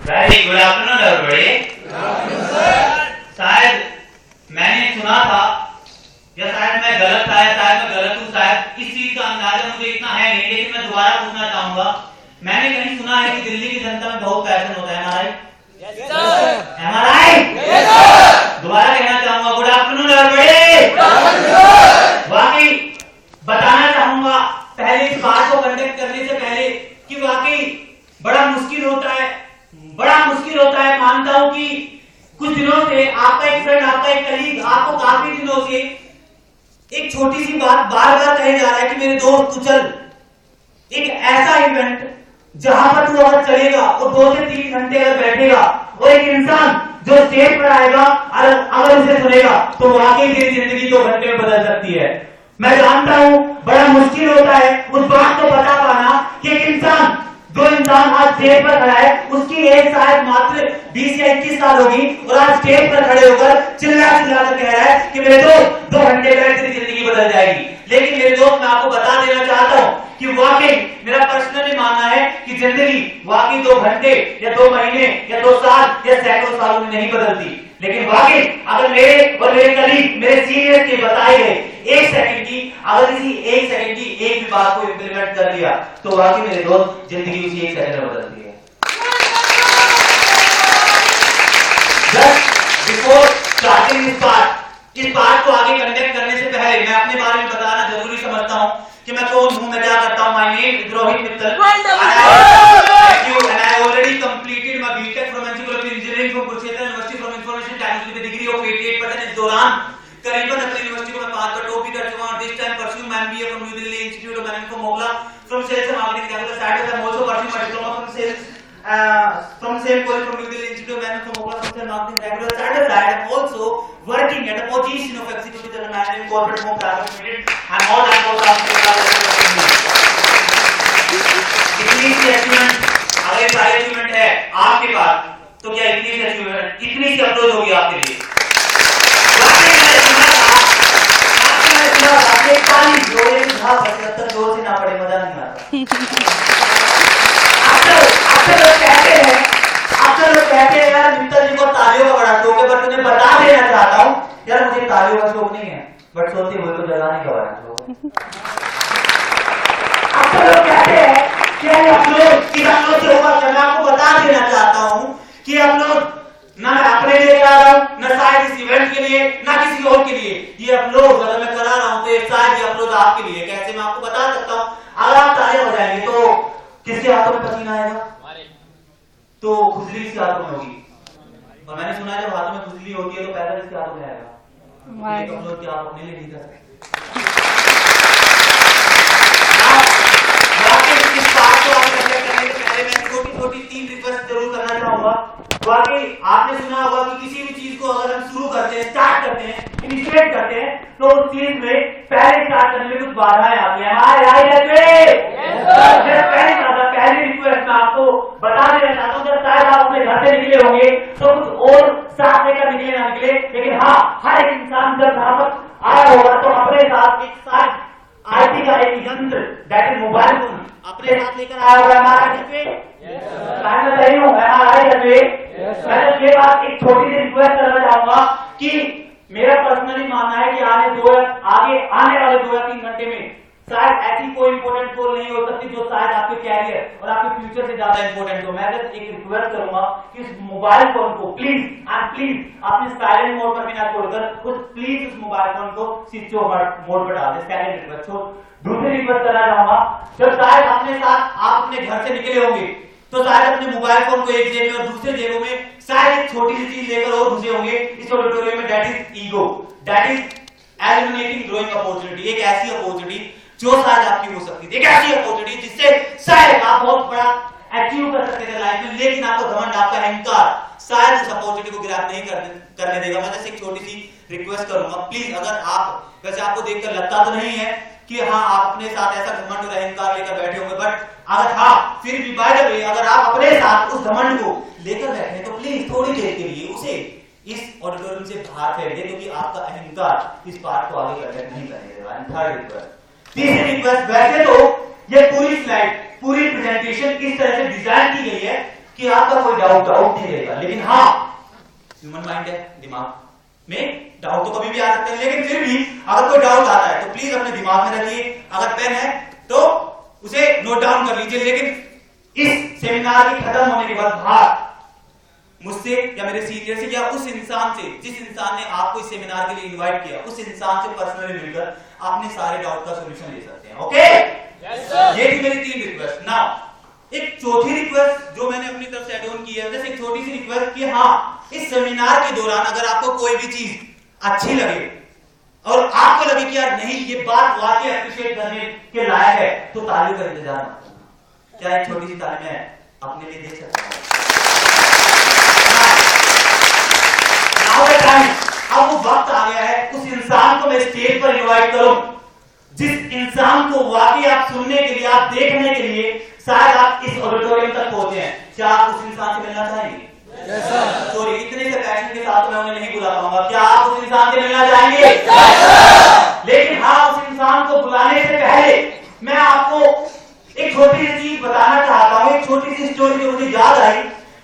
Very good afternoon everybody. शायद मैंने सुना था या शायद मैं गलत था या शायद मैं गलत हूँ, शायद इस चीज का अंदाजा मुझे इतना है नहीं, लेकिन मैं दोबारा पूछना चाहूंगा। मैंने कहीं सुना है कि दिल्ली की जनता में बहुत पैशन होता है, दोबारा कहना चाहूंगा गुड आफ्टरनून एवरीबॉडी। वाकई बताना चाहूंगा पहले इस बात को कंडक्ट करने से पहले कि वाकई बड़ा मुश्किल होता है। मानता हूं कि कुछ दिनों से आपका एक फ्रेंड, आपका एक कलीग आपको काफी दिनों से एक छोटी सी बात बार बार कहे जा रहा है कि मेरे दोस्त तू चल एक ऐसा इवेंट जहां पर तू अगर चलेगा और 2 से 3 घंटे अगर बैठेगा और एक इंसान जो स्टेज पर आएगा अगर उसे सुनेगा तो वाकई तेरी जिंदगी 2 घंटे में बदल सकती है। मैं जानता हूं बड़ा मुश्किल होता है उस बात को बता पाना कि एक इंसान जो इंसान आज स्टेज पर खड़ा है उसकी एज शायद मात्र 20 या 21 साल होगी और आज स्टेज पर खड़े होकर चिल्ला कर कह रहा है कि मेरे दोस्त 2 घंटे में तेरी जिंदगी बदल जाएगी। लेकिन मेरे दोस्त मैं आपको बता देना चाहता हूं कि वाकई मेरा पर्सनली मानना है कि जिंदगी वाकई 2 घंटे या 2 महीने या 2 साल या सैकड़ों सालों में नहीं बदलती। लेकिन वाकई अगर मेरे और मेरे कलीग मेरे सीनियर के बताए गए 1 सेकंड की अगर इसी 1 सेकंड की एक भी बात को इंप्लीमेंट कर लिया तो वाकई मेरे दोस्त जिंदगी उसी 1 सेकंड में बदलती है। जस्ट बिफोर स्टार्टिंग इस पार्ट को आगे कंडक्ट करने से पहले मैं अपने बारे में बताना जरूरी समझता हूं कि मैं कौन हूं, मैं क्या करता हूं। My name is Rohit Mittal. Thank you and I already completed my BTech from NCERT engineering from Kurukshetra university from information technology with degree of 88%। इस दौरान करीबन अपनी यूनिवर्सिटी को मैं 5 बार टॉप भी कर चुका हूं। This time pursuing my MBA from New Delhi institute of management from मोगला from sales and marketing capital side I am also pursuing my diploma from sales from same college from New Delhi Institute of Management from Moga from Sales Marketing Director. Side I am also working at a position of Executive General Manager in Corporate Home Private Limited and all that goes इतनी सी achievement अगर सारी achievement है आपके पास तो क्या इतनी सी achievement इतनी सी approach होगी आपके लिए। जोर से ना पड़े मजा नहीं आता। अक्सर लोग कहते हैं यार मित्तल जी को तालियों का बड़ा शौक है, बट तुम्हें बता देना चाहता हूं यार मुझे तालियों का शौक नहीं है, बट सोते हुए तो जगह नहीं गवाना शौक। अक्सर लोग कहते हैं कि अपलोड से होगा, मैं आपको बता देना चाहता हूं कि अपलोड ना मैं अपने लिए करा रहा हूं ना शायद इस इवेंट के लिए ना किसी और के लिए। ये अपलोड अगर मैं करा रहा हूं तो शायद ये अपलोड आपके लिए। कैसे मैं आपको बता सकता हूं, अगर आप तालियां बजाएंगे तो किसके हाथों में पसीना आएगा तो खुजली इसके हाथों में होगी। और मैंने सुना है जब हाथों में खुजली होती है तो पैसा इसके हाथों में आएगा। एक अपलोड क्या आप अपने लिए नहीं कर सकते। इस बात को आगे करने से पहले मैं छोटी 3 रिक्वेस्ट जरूर करना चाहूंगा। वाकई आपने सुना होगा कि किसी भी चीज को अगर हम शुरू करते हैं, स्टार्ट करते हैं, इनिशिएट करते हैं तो उस चीज में पहले स्टार्ट करने में कुछ बाधाएं आती हैं। पहली रिक्वेस्ट मैं आपको बता देना चाहता हूँ, जब शायद आप अपने घर से निकले होंगे तो कुछ और साथ लेकर निकले ना निकले, लेकिन हाँ हर एक इंसान जब यहाँ पर आया होगा तो अपने साथ एक साथ आईटी का एक यंत्र दैट इज मोबाइल फोन अपने साथ लेकर आया होगा। हमारा घर पे मैं सही हूँ, मैं ये बात एक छोटी सी रिक्वेस्ट करना चाहूंगा कि मेरा पर्सनली मानना है कि आगे आने वाले 2 या 3 घंटे में शायद ऐसी कोई इंपॉर्टेंट कॉल नहीं हो सकती जो शायद आपके कैरियर और आपके फ्यूचर से ज्यादा इंपॉर्टेंट हो। मैं बस एक रिक्वेस्ट करूंगा कि इस मोबाइल फोन को प्लीज अपने साइलेंट मोड पर भी ना छोड़कर प्लीज उस मोबाइल फोन को स्विच ऑफ मोड पर डाल दें। Silent request. दूसरी रिक्वेस्ट करना चाहूंगा, जब शायद अपने साथ आप अपने घर से निकले होंगे तो शायद अपने मोबाइल फोन को एक जेब में और दूसरे जेबों में शायद एक छोटी सी चीज लेकर और घुसे होंगे इस ऑडिटोरियम में, that is ego, that is eliminating growing opportunity. एक ऐसी अपॉर्चुनिटी जो शायद आपकी हो सकती थी, एक ऐसी अपॉर्चुनिटी जिससे शायद आप बहुत बड़ा अचीव कर सकते थे लाइफ में, लेकिन आपको घमंड, आपका अहंकार शायद उस अपॉर्चुनिटी को ग्रैब नहीं करने देगा। मैं जैसे एक छोटी सी रिक्वेस्ट करूंगा, प्लीज अगर आप वैसे आपको देखकर लगता तो नहीं है कि हाँ आप अपने साथ ऐसा घमंड और अहंकार लेकर बैठे होंगे, बट अगर हाँ फिर भी बाय द वे अगर आप अपने साथ उस घमंड को लेकर बैठे तो प्लीज थोड़ी देर के लिए उसे इस ऑडिटोरियम से बाहर फेंक दें, क्योंकि आपका अहंकार इस पार्ट को आगे कंडक्ट नहीं करने देगा। थर्ड रिक्वेस्ट, तीसरी रिक्वेस्ट, वैसे तो ये पूरी स्लाइड पूरी प्रेजेंटेशन किस तरह से डिजाइन की गई है कि आपका कोई डाउट नहीं रहेगा। लेकिन हाँ, ह्यूमन माइंड है, दिमाग में डाउट तो कभी भी आ सकते हैं, लेकिन फिर भी अगर कोई डाउट आता है तो प्लीज अपने दिमाग में रखिए। अगर पेन है तो उसे नोट डाउन कर लीजिए। लेकिन इस सेमिनार के खत्म होने के बाद बाहर मुझसे या मेरे सीनियर से या उस इंसान से, जिस इंसान ने आपको इस सेमिनार के लिए इनवाइट किया, उस इंसान से पर्सनली मिलकर अपने सारे डाउट का सॉल्यूशन ले सकते हैं। ओके, ये थी मेरी 3 रिक्वेस्ट। नाउ एक चौथी रिक्वेस्ट जो मैंने अपनी तरफ से ऐड ऑन की है, जैसे एक छोटी सी रिक्वेस्ट कि हाँ, इस सेमिनार के दौरान अगर आपको कोई भी चीज अच्छी लगे और आपको लगे कि यार नहीं ये बात वाकई अप्रिशिएट करने के लायक है, तो तालियों का इंतजार मत करना। क्या एक छोटी सी ताली मैं अपने लिए दे सकता हूं? अब वो वक्त आ गया है उस इंसान को मैं स्टेज पर इनवाइट करूं, जिस इंसान को वाकई आप सुनने के लिए, आप देखने के लिए शायद आप इस ऑडिटोरियम तक पहुंचे हैं। क्या आप उस इंसान से मिलना चाहेंगे? सॉरी, इतने से पैशन के साथ मैं उन्हें नहीं बुला पाऊंगा। क्या आप उस इंसान से मिलना चाहेंगे? लेकिन हाँ, उस इंसान को बुलाने से पहले मैं आपको एक छोटी सी चीज बताना चाहता हूं, एक छोटी सी स्टोरी जो मुझे याद आई।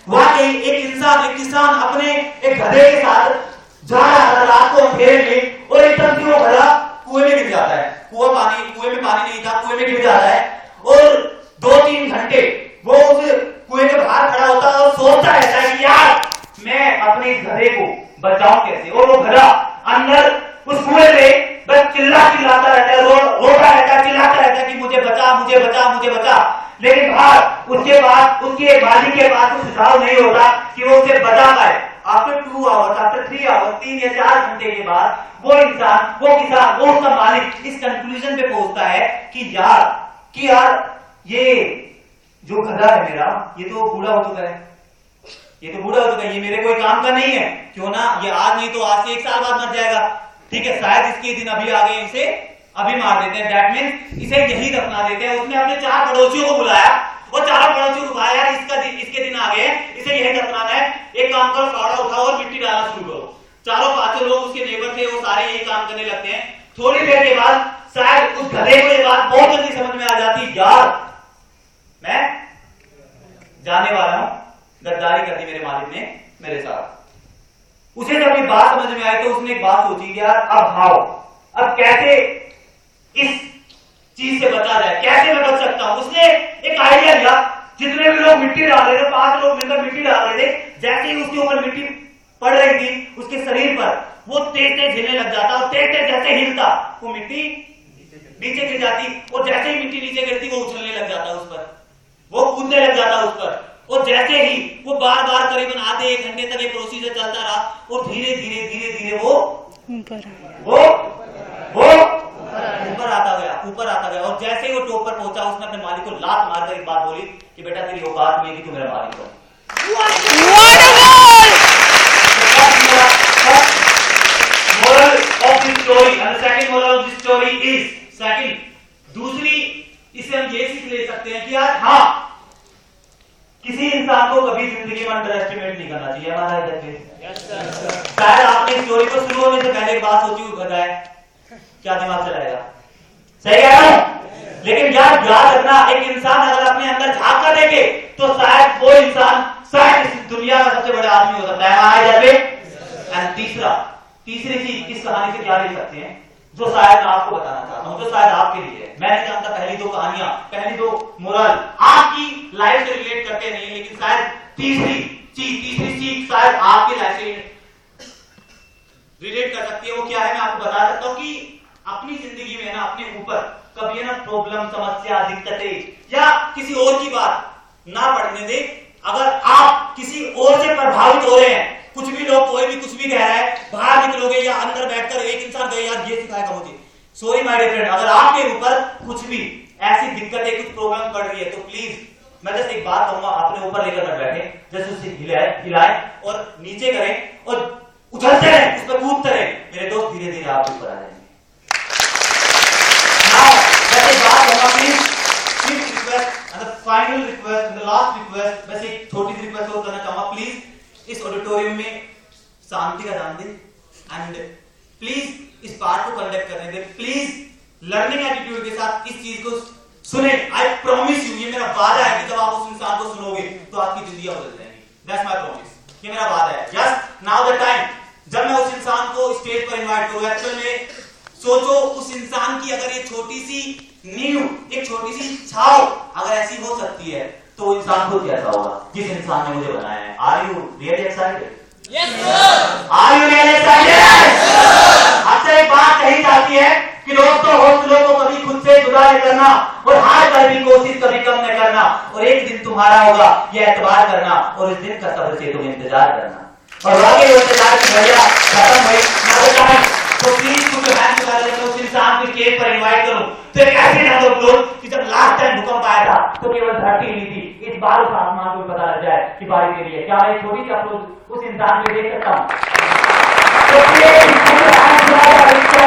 वाकई एक किसान अपने एक गधे के साथ जा रहा था रात को अंधेरे में, और एकदम से वो गधा कुएं में गिर जाता है। कुएं में पानी नहीं था, कुएं में गिर जाता है, और 2-3 घंटे वो उस कुएं के बाहर खड़ा होता है और सोचता रहता है कि यार मैं अपने इस गधे को बचाऊं कैसे। और वो गधा अंदर उस कुएं में बस चिल्लाता रहता है, रोता रहता है, चिल्लाता रहता है कि मुझे बचा, मुझे बचा, मुझे बचा। लेकिन बाहर उसके बाद उसके मालिक के पास कुछ सुझाव नहीं होता कि वो उसे बचा पाए। आफ्टर 2 आवर्स, आफ्टर 3 आवर्स, 3 या 4 घंटे के बाद वो इंसान, वो किसान, वो उसका मालिक इस कंक्लूजन पे पहुंचता है कि यार ये जो गधा है मेरा, ये तो बूढ़ा हो चुका है, ये मेरे कोई काम का नहीं है। क्यों ना ये आज नहीं तो आज से 1 साल बाद मर जाएगा। ठीक है, शायद इसके दिन अभी आ गए, इसे अभी मार देते हैं, दैट मींस इसे यही दफना देते हैं। उसने अपने 4 पड़ोसियों को बुलाया और चारों पड़ोसियों को कहा यार इसके दिन आ गए, इसे यही दफनाना है, एक काम करो, फावड़ा उठाओ और मिट्टी डालना शुरू करो। 4-5 लोग उसके नेबर थे, वो सारे यही काम करने लगते हैं। थोड़ी देर के बाद शायद उस गधे को ये बात बहुत जल्दी समझ में आ जाती, यार मैं जाने वाला हूं, गद्दारी कर दी मेरे मालिक ने मेरे साथ। उसे जब ये बात समझ में आई तो उसने एक बात सोची, यार अब कैसे इस चीज से बचा जाए, कैसे मैं बच सकता हूं। उसने एक आइडिया लिया, जितने भी लोग मिट्टी डाल रहे थे, 5 लोग मिलकर मिट्टी डाल रहे थे, जैसे ही उसके ऊपर मिट्टी पड़ रही थी उसके शरीर पर, वो तेज हिलने लग जाता, और तेज जैसे हिलता वो मिट्टी नीचे गिर जाती, और जैसे ही मिट्टी नीचे गिरती वो उछलने लग जाता उस पर, वो कूदने लग जाता उस पर। और जैसे ही वो बार करीबन आधे 1 घंटे तक ये प्रोसीजर चलता रहा, और धीरे धीरे वो ऊपर आता गया। और जैसे ही वो टॉप पर पहुंचा, उसने अपने मालिक को लात मारकर एक बात बोली कि बेटा तेरी औकात नहीं है कि तू मेरा मालिक हो। Moral of this story, and the second moral of this story is, दूसरी इससे हम ये सीख ले सकते हैं कि यार हाँ, किसी इंसान को कभी जिंदगी में अंडर एस्टिमेट नहीं करना चाहिए। हमारा शायद आपने स्टोरी को शुरू होने से पहले एक बात सोची हुई बताए, क्या दिमाग चलाएगा? सही है, लेकिन यार याद रखना, एक इंसान अगर अपने अंदर झांक कर देखे तो शायद वो इंसान इस दुनिया का सबसे बड़ा आदमी हो सकता है। हमारे एंड तीसरी चीज इस कहानी से क्या ले सकते हैं, जो शायद मैं आपको बताना चाहता हूं, जो शायद आपके लिए है। मैं नहीं जानता पहली 2 कहानियां, पहली 2 मोरल आपकी लाइफ से रिलेट करते नहीं, लेकिन शायद तीसरी चीज शायद आपकी लाइफ से रिलेट कर सकती है। वो क्या है मैं आपको बता सकता हूं कि अपनी जिंदगी में ना, अपने ऊपर कभी ना प्रॉब्लम, समस्या, दिक्कतें या किसी और की बात ना पड़ने दे। अगर आप किसी और से प्रभावित हो रहे हैं, कुछ भी लोग कोई भी कुछ भी कह रहा है, बाहर निकलोगे या अंदर बैठकर एक इंसान कहे यार ये सिखाएगा मुझे, सॉरी माय डियर फ्रेंड, अगर आपके ऊपर कुछ भी ऐसी दिक्कतें, कुछ प्रॉब्लम पड़ रही है तो प्लीज मैं जैसे एक बात कहूंगा, अपने ऊपर लेकर मत बैठे, जैसे उसे हिलाए और नीचे करें और उछलते रहे, उस पर कूदते रहे, मेरे दोस्त धीरे धीरे आप ऊपर आ जाएंगे। Final request, the last request, बस एक छोटी सी रिक्वेस्ट और करना चाहूंगा, प्लीज इस ऑडिटोरियम में शांति का ध्यान दें, एंड प्लीज इस पार्ट को कंडक्ट करने दें, प्लीज लर्निंग एटीट्यूड के साथ इस चीज को सुने, आई प्रॉमिस यू, ये मेरा वादा है कि जब आप उस इंसान को सुनोगे तो आपकी जिंदगी बदल जाएगी। दैट्स माय प्रॉमिस, ये मेरा वादा है। यस, नाउ द टाइम, जब मैं उस इंसान को स्टेज पर इनवाइट करूं, एक्चुअल में सोचो उस इंसान की अगर ये छोटी सी नींव, एक छोटी सी छाव अगर ऐसी हो सकती है तो वो इंसान खुद कैसा होगा जिस इंसान ने मुझे बनाया है। Are you really excited? Yes sir. Are you really excited? अच्छा, एक बात कही जाती है कि दोस्तों, हौसलों को कभी खुद से जुदा नहीं करना और हार कर भी कोशिश कभी कम न करना, और एक दिन तुम्हारा होगा ये एतबार करना, और इस दिन का सब्र से तुम इंतजार करना। और वाकई इंतजार की घड़ियां खत्म हुई। तो प्लीज कुछ हैंड कर लेते उस इंसान को स्टेज पर इनवाइट करूं तो एक ऐसे नंबर क्लोज कि जब लास्ट टाइम भूकंप आया था तो केवल धरती हिली थी, इस बार उस आसमान को पता लग जाए कि बारिश के लिए क्या मैं छोटी सी अप्रोच उस इंसान को देख सकता हूं। तो प्लीज कुछ हैंड कर लेते